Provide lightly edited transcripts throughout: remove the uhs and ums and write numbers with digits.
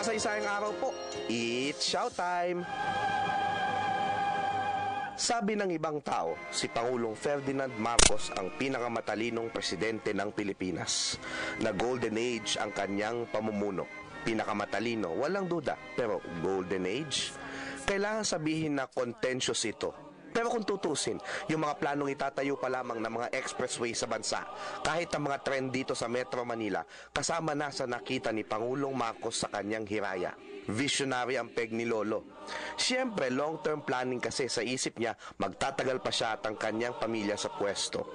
Makasaysayang araw po, it's showtime! Sabi ng ibang tao, si Pangulong Ferdinand Marcos ang pinakamatalinong presidente ng Pilipinas. Na golden age ang kanyang pamumuno. Pinakamatalino, walang duda, pero golden age? Kailangan sabihin na contentious ito. Pero kung tutusin, yung mga planong itatayo pa lamang ng mga expressway sa bansa, kahit ang mga trend dito sa Metro Manila, kasama na sa nakita ni Pangulong Marcos sa kanyang hiraya. Visionary ang peg ni Lolo. Siyempre, long-term planning kasi sa isip niya, magtatagal pa siya at ang kanyang pamilya sa pwesto.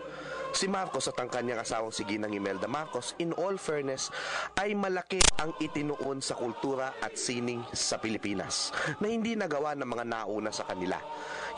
Si Marcos at ang kanyang asawang si Ginang Imelda Marcos, in all fairness, ay malaki ang itinuon sa kultura at sining sa Pilipinas na hindi nagawa ng mga nauna sa kanila.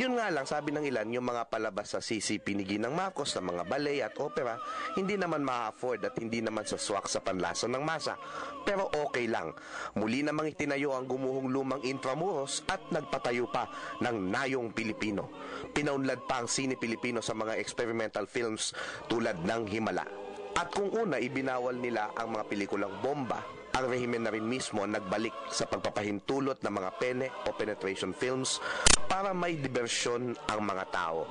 Yun nga lang, sabi ng ilan, yung mga palabas sa CCP ni Ginang Marcos na mga ballet at opera, hindi naman ma-afford at hindi naman saswak sa panlasa ng masa. Pero okay lang. Muli namang itinayo ang gumuhong lumang Intramuros at nagpatayo pa ng Nayong Pilipino. Pinaunlad pa ang sine Pilipino sa mga experimental films tulad ng Himala. At kung una ibinawal nila ang mga pelikulang bomba, ang rehimen na rin mismo nagbalik sa pagpapahintulot ng mga pene o penetration films para may diversyon ang mga tao.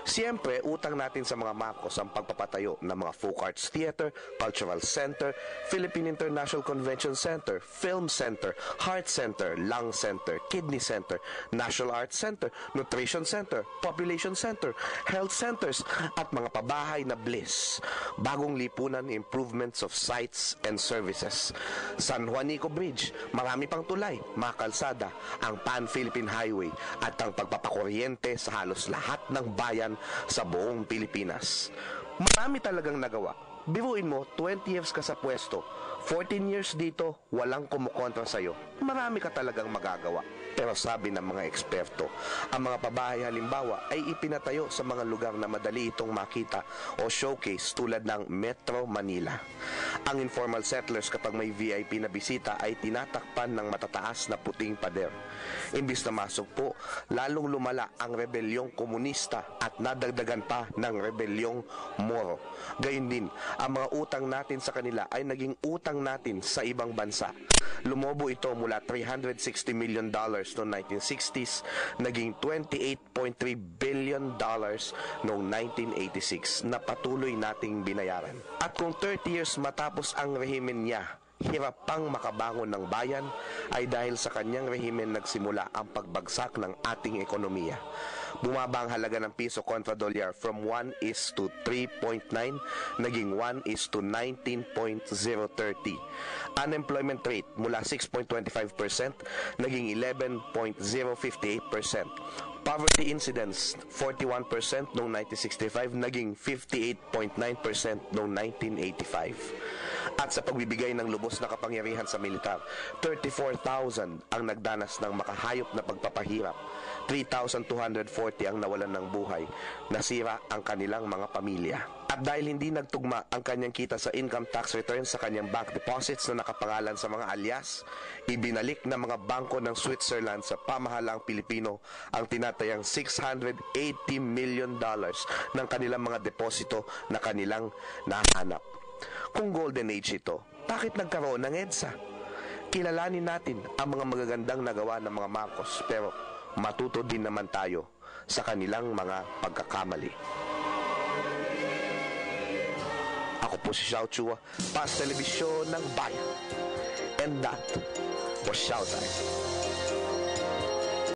Siyempre, utang natin sa mga Marcos ang pagpapatayo ng mga folk arts theater, cultural center, Philippine International Convention Center, Film Center, Heart Center, Lung Center, Kidney Center, National Arts Center, Nutrition Center, Population Center, Health Centers, at mga pabahay na bliss. Bagong lipunan, improvements of sites and services. San Juanico Bridge, marami pang tulay, mga kalsada, ang Pan-Philippine Highway, at ang pagpapakuryente sa halos lahat ng bayan sa buong Pilipinas. Marami talagang nagawa. Biruin mo, 20 years ka sa pwesto, 14 years dito, walang kumukontra sa'yo. Marami ka talagang magagawa. Pero sabi ng mga eksperto, ang mga pabahay halimbawa ay ipinatayo sa mga lugar na madali itong makita o showcase tulad ng Metro Manila. Ang informal settlers kapag may VIP na bisita ay tinatakpan ng matataas na puting pader. Imbis na masok po, lalong lumala ang rebelyong komunista at nadagdagan pa ng rebelyong Moro. Gayun din, ang mga utang natin sa kanila ay naging utang natin sa ibang bansa. Lumobo ito mula $360 million noong 1960s, naging $28.3 billion noong 1986 na patuloy nating binayaran. At kung 30 years matapos ang rehimen niya, hirap pang makabangon ng bayan, ay dahil sa kanyang rehimen nagsimula ang pagbagsak ng ating ekonomiya. Bumaba ang halaga ng piso kontra dolyar from 1:3.9, naging 1:19.030. Unemployment rate mula 6.25%, naging 11.058%. Poverty incidence, 41% noong 1965, naging 58.9% noong 1985. At sa pagbibigay ng lubos na kapangyarihan sa militar, 34,000 ang nagdanas ng makahayop na pagpapahirap, 3,240 ang nawalan ng buhay, nasira ang kanilang mga pamilya. At dahil hindi nagtugma ang kanyang kita sa income tax return sa kanyang bank deposits na nakapangalan sa mga alias, ibinalik ng mga bangko ng Switzerland sa pamahalaang Pilipino ang tinatayang $680 million ng kanilang mga deposito na kanilang nahanap. Kung golden age ito, bakit nagkaroon ng EDSA? Kilalanin natin ang mga magagandang nagawa ng mga Marcos, pero matuto din naman tayo sa kanilang mga pagkakamali. Ako po si Xiao Chua, para sa telebisyon ng Bayan. And that was Showtime.